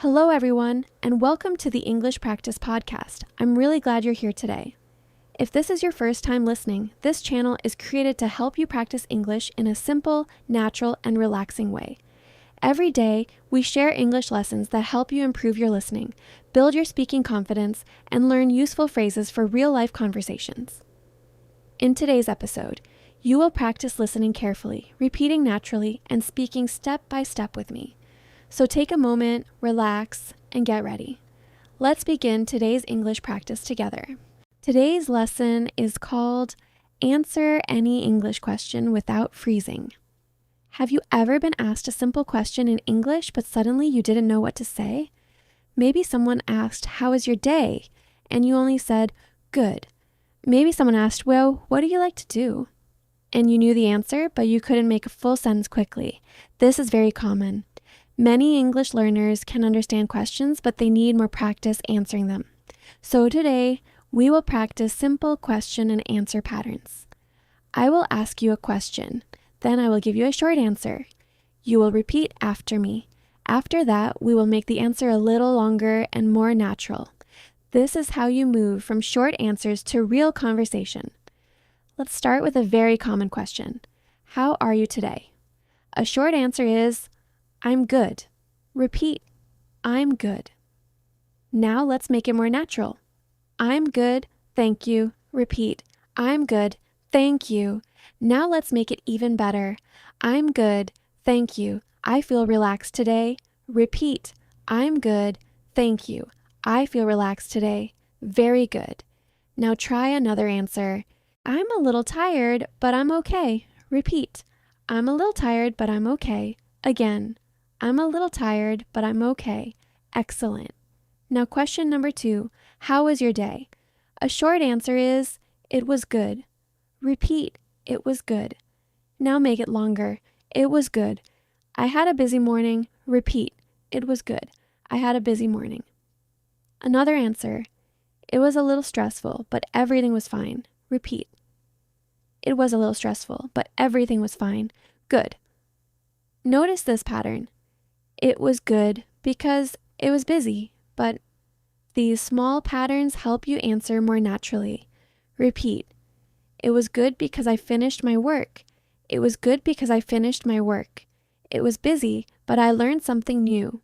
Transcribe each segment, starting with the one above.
Hello, everyone, and welcome to the English Practice Podcast. I'm really glad you're here today. If this is your first time listening, this channel is created to help you practice English in a simple, natural, and relaxing way. Every day, we share English lessons that help you improve your listening, build your speaking confidence, and learn useful phrases for real-life conversations. In today's episode, you will practice listening carefully, repeating naturally, and speaking step by step with me. So take a moment, relax, and get ready. Let's begin today's English practice together. Today's lesson is called Answer Any English Question Without Freezing. Have you ever been asked a simple question in English, but suddenly you didn't know what to say? Maybe someone asked, "How is your day?" and you only said, "Good." Maybe someone asked, "Well, what do you like to do?" And you knew the answer, but you couldn't make a full sentence quickly. This is very common. Many English learners can understand questions, but they need more practice answering them. So today, we will practice simple question and answer patterns. I will ask you a question. Then I will give you a short answer. You will repeat after me. After that, we will make the answer a little longer and more natural. This is how you move from short answers to real conversation. Let's start with a very common question. How are you today? A short answer is, I'm good. Repeat, I'm good. Now let's make it more natural. I'm good, thank you. Repeat, I'm good, thank you. Now let's make it even better. I'm good, thank you. I feel relaxed today. Repeat, I'm good, thank you. I feel relaxed today. Very good. Now try another answer. I'm a little tired, but I'm okay. Repeat, I'm a little tired, but I'm okay. Again, I'm a little tired, but I'm okay. Excellent. Now question number 2, how was your day? A short answer is, it was good. Repeat, it was good. Now make it longer. It was good. I had a busy morning. Repeat, it was good. I had a busy morning. Another answer, it was a little stressful, but everything was fine. Repeat, it was a little stressful, but everything was fine. Good. Notice this pattern. It was good because it was busy, but these small patterns help you answer more naturally. Repeat, it was good because I finished my work. It was good because I finished my work. It was busy, but I learned something new.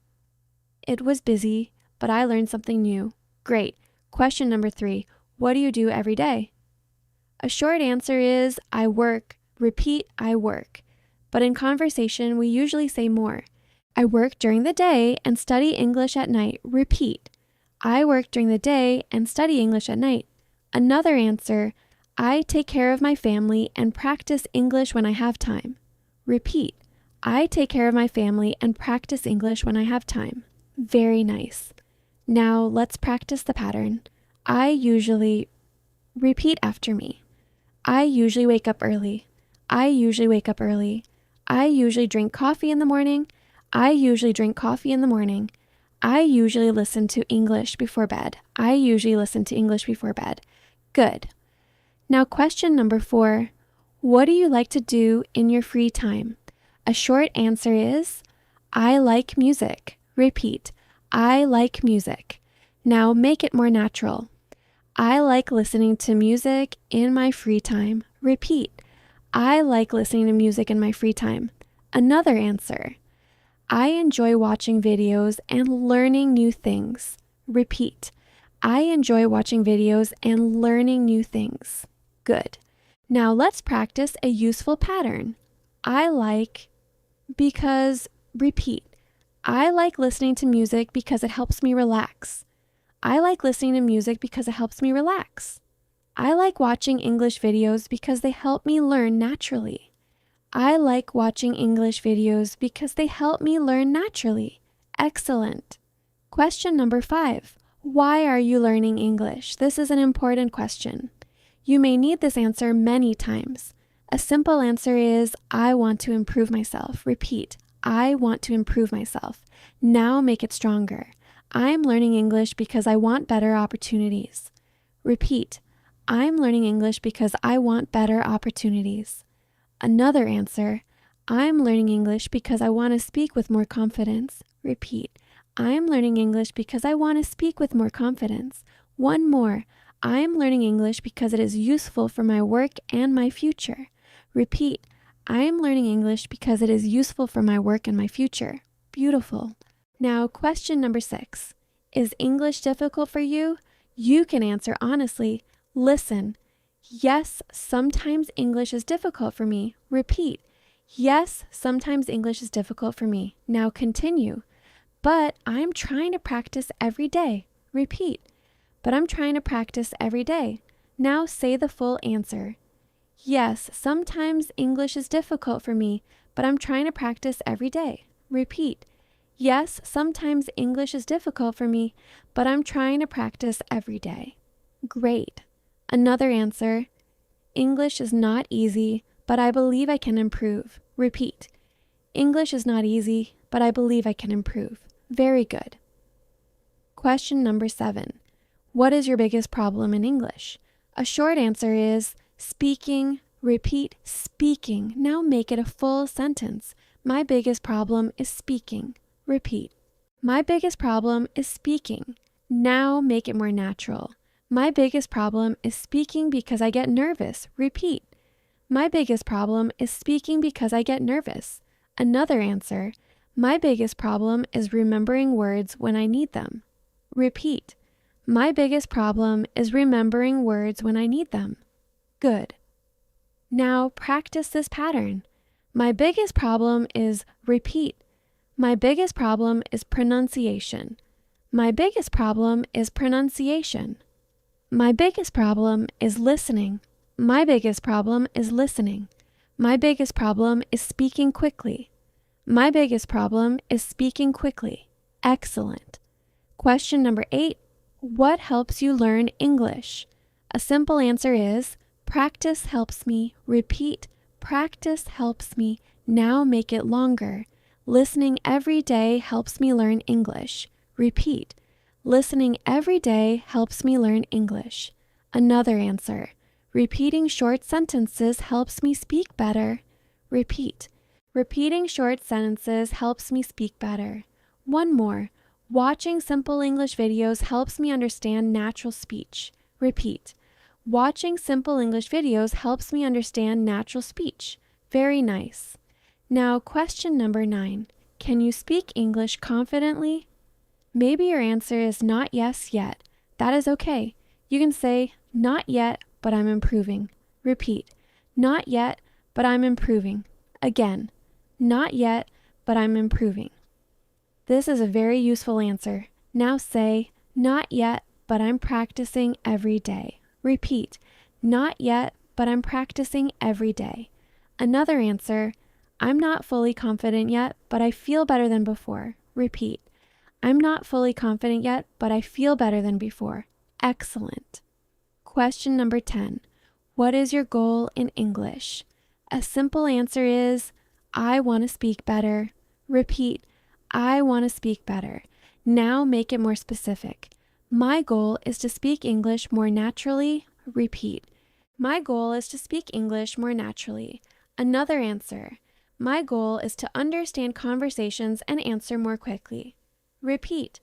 It was busy, but I learned something new. Great. Question number 3, what do you do every day? A short answer is, I work. Repeat, I work. But in conversation, we usually say more. I work during the day and study English at night. Repeat, I work during the day and study English at night. Another answer, I take care of my family and practice English when I have time. Repeat, I take care of my family and practice English when I have time. Very nice. Now let's practice the pattern. Repeat after me. I usually wake up early. I usually wake up early. I usually drink coffee in the morning. I usually drink coffee in the morning. I usually listen to English before bed. I usually listen to English before bed. Good. Now question number 4, what do you like to do in your free time? A short answer is, I like music. Repeat, I like music. Now make it more natural. I like listening to music in my free time. Repeat, I like listening to music in my free time. Another answer, I enjoy watching videos and learning new things. Repeat, I enjoy watching videos and learning new things. Good. Now let's practice a useful pattern. I like because, repeat, I like listening to music because it helps me relax. I like listening to music because it helps me relax. I like watching English videos because they help me learn naturally. I like watching English videos because they help me learn naturally. Excellent. Question number 5. Why are you learning English? This is an important question. You may need this answer many times. A simple answer is, I want to improve myself. Repeat, I want to improve myself. Now make it stronger. I'm learning English because I want better opportunities. Repeat, I'm learning English because I want better opportunities. Another answer, I'm learning English because I want to speak with more confidence. Repeat, I'm learning English because I want to speak with more confidence. One more. I'm learning English because it is useful for my work and my future. Repeat. I'm learning English because it is useful for my work and my future. Beautiful. Now, question number 6. Is English difficult for you? You can answer honestly. Listen. Yes, sometimes English is difficult for me. Repeat. Yes, sometimes English is difficult for me. Now continue. But I'm trying to practice every day. Repeat. But I'm trying to practice every day. Now say the full answer. Yes, sometimes English is difficult for me, but I'm trying to practice every day. Repeat. Yes, sometimes English is difficult for me, but I'm trying to practice every day. Great. Another answer. English is not easy, but I believe I can improve. Repeat. English is not easy, but I believe I can improve. Very good. Question number 7. What is your biggest problem in English? A short answer is speaking. Repeat, speaking. Now make it a full sentence. My biggest problem is speaking. Repeat. My biggest problem is speaking. Now make it more natural. My biggest problem is speaking because I get nervous. Repeat. My biggest problem is speaking because I get nervous. Another answer. My biggest problem is remembering words when I need them. Repeat. My biggest problem is remembering words when I need them. Good. Now practice this pattern. My biggest problem is repeat. My biggest problem is pronunciation. My biggest problem is pronunciation. My biggest problem is listening. My biggest problem is listening. My biggest problem is speaking quickly. My biggest problem is speaking quickly. Excellent. Question number 8. What helps you learn English? A simple answer is practice helps me. Repeat. Practice helps me. Now make it longer. Listening every day helps me learn English. Repeat. Listening every day helps me learn English. Another answer. Repeating short sentences helps me speak better. Repeat. Repeating short sentences helps me speak better. One more. Watching simple English videos helps me understand natural speech. Repeat. Watching simple English videos helps me understand natural speech. Very nice. Now, question number 9. Can you speak English confidently? Maybe your answer is not yes yet. That is okay. You can say, not yet, but I'm improving. Repeat. Not yet, but I'm improving. Again. Not yet, but I'm improving. This is a very useful answer. Now say, not yet, but I'm practicing every day. Repeat. Not yet, but I'm practicing every day. Another answer. I'm not fully confident yet, but I feel better than before. Repeat. I'm not fully confident yet, but I feel better than before. Excellent. Question number 10. What is your goal in English? A simple answer is, I want to speak better. Repeat. I want to speak better. Now make it more specific. My goal is to speak English more naturally. Repeat. My goal is to speak English more naturally. Another answer. My goal is to understand conversations and answer more quickly. Repeat.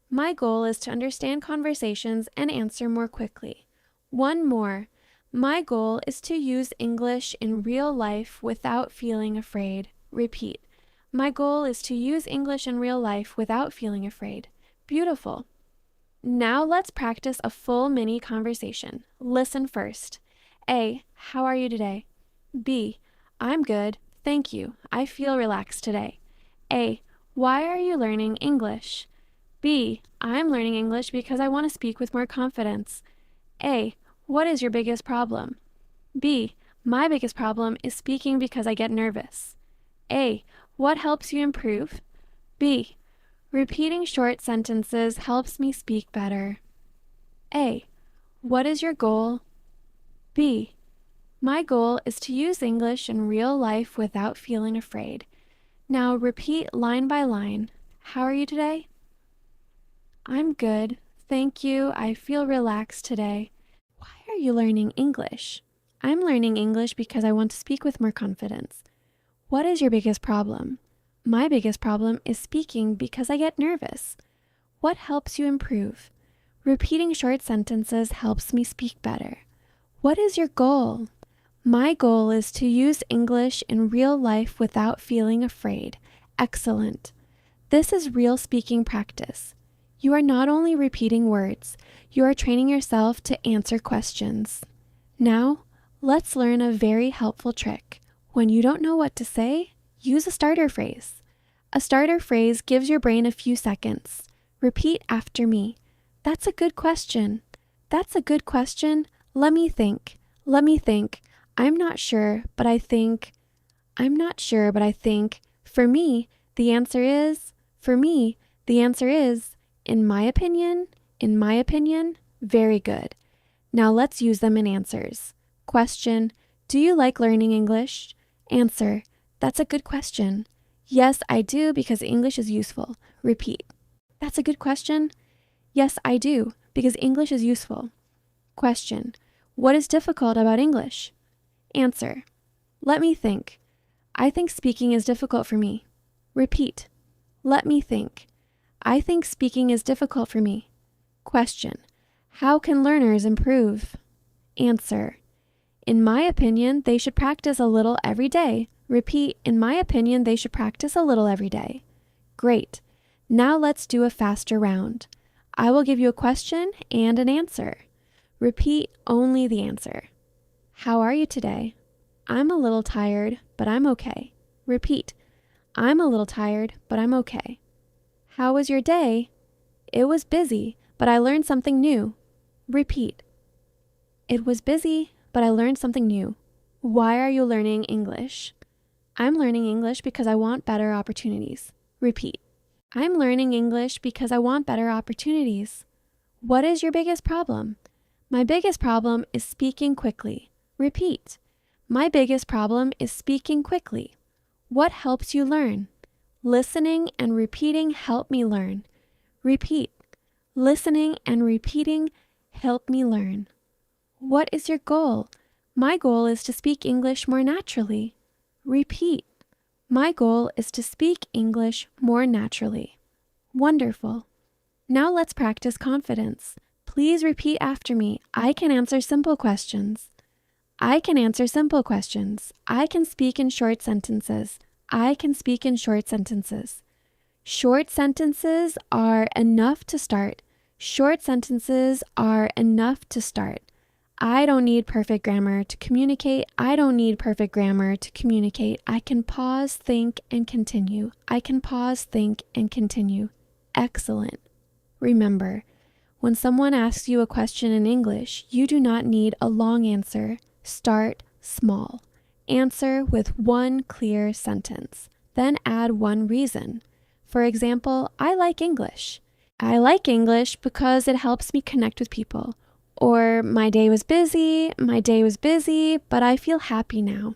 My goal is to understand conversations and answer more quickly. One more. My goal is to use English in real life without feeling afraid. Repeat. My goal is to use English in real life without feeling afraid. Beautiful. Now let's practice a full mini conversation. Listen first. A. How are you today? B. I'm good. Thank you. I feel relaxed today. A. Why are you learning English? B. I'm learning English because I want to speak with more confidence. A. What is your biggest problem? B. My biggest problem is speaking because I get nervous. A. What helps you improve? B. Repeating short sentences helps me speak better. A. What is your goal? B. My goal is to use English in real life without feeling afraid. Now repeat line by line. How are you today? I'm good. Thank you. I feel relaxed today. Why are you learning English? I'm learning English because I want to speak with more confidence. What is your biggest problem? My biggest problem is speaking because I get nervous. What helps you improve? Repeating short sentences helps me speak better. What is your goal? My goal is to use English in real life without feeling afraid. Excellent. This is real speaking practice. You are not only repeating words, you are training yourself to answer questions. Now, let's learn a very helpful trick. When you don't know what to say, use a starter phrase. A starter phrase gives your brain a few seconds. Repeat after me. That's a good question. That's a good question. Let me think. Let me think. I'm not sure, but I think. I'm not sure, but I think. For me, the answer is. For me, the answer is. In my opinion. In my opinion. Very good. Now let's use them in answers. Question. Do you like learning English? Answer. That's a good question. Yes, I do because English is useful. Repeat. That's a good question. Yes, I do because English is useful. Question. What is difficult about English? Answer. Let me think. I think speaking is difficult for me. Repeat. Let me think. I think speaking is difficult for me. Question. How can learners improve? Answer. In my opinion, they should practice a little every day. Repeat. In my opinion, they should practice a little every day. Great. Now let's do a faster round. I will give you a question and an answer. Repeat only the answer. How are you today? I'm a little tired, but I'm okay. Repeat. I'm a little tired, but I'm okay. How was your day? It was busy, but I learned something new. Repeat. It was busy, but I learned something new. Why are you learning English? I'm learning English because I want better opportunities. Repeat. I'm learning English because I want better opportunities. What is your biggest problem? My biggest problem is speaking quickly. Repeat. My biggest problem is speaking quickly. What helps you learn? Listening and repeating help me learn. Repeat. Listening and repeating help me learn. What is your goal? My goal is to speak English more naturally. Repeat. My goal is to speak English more naturally. Wonderful. Now let's practice confidence. Please repeat after me. I can answer simple questions. I can answer simple questions. I can speak in short sentences. I can speak in short sentences. Short sentences are enough to start. Short sentences are enough to start. I don't need perfect grammar to communicate. I don't need perfect grammar to communicate. I can pause, think, and continue. I can pause, think, and continue. Excellent. Remember, when someone asks you a question in English, you do not need a long answer. Start small. Answer with one clear sentence. Then add one reason. For example, I like English. I like English because it helps me connect with people. Or my day was busy, but I feel happy now.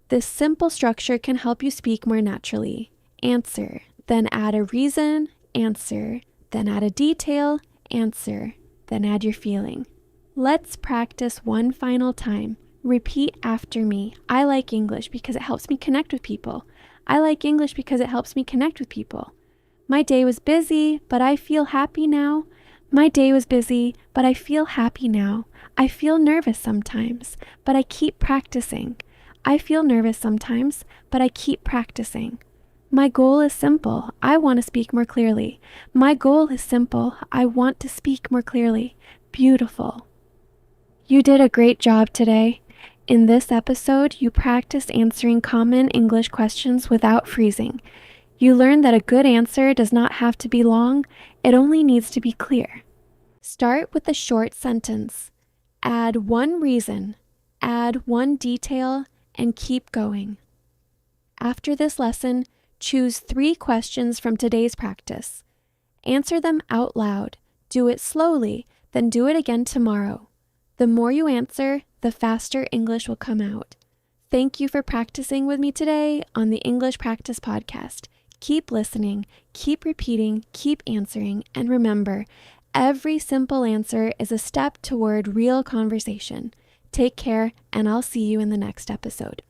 This simple structure can help you speak more naturally. Answer, then add a reason, answer, then add a detail, answer, then add your feeling. Let's practice one final time. Repeat after me. I like English because it helps me connect with people. I like English because it helps me connect with people. My day was busy, but I feel happy now. My day was busy, but I feel happy now. I feel nervous sometimes, but I keep practicing. I feel nervous sometimes, but I keep practicing. My goal is simple. I want to speak more clearly. My goal is simple. I want to speak more clearly. Beautiful. You did a great job today. In this episode, you practiced answering common English questions without freezing. You learned that a good answer does not have to be long, it only needs to be clear. Start with a short sentence. Add one reason, add one detail, and keep going. After this lesson, choose 3 questions from today's practice. Answer them out loud. Do it slowly, then do it again tomorrow. The more you answer, the faster English will come out. Thank you for practicing with me today on the English Practice Podcast. Keep listening, keep repeating, keep answering, and remember, every simple answer is a step toward real conversation. Take care, and I'll see you in the next episode.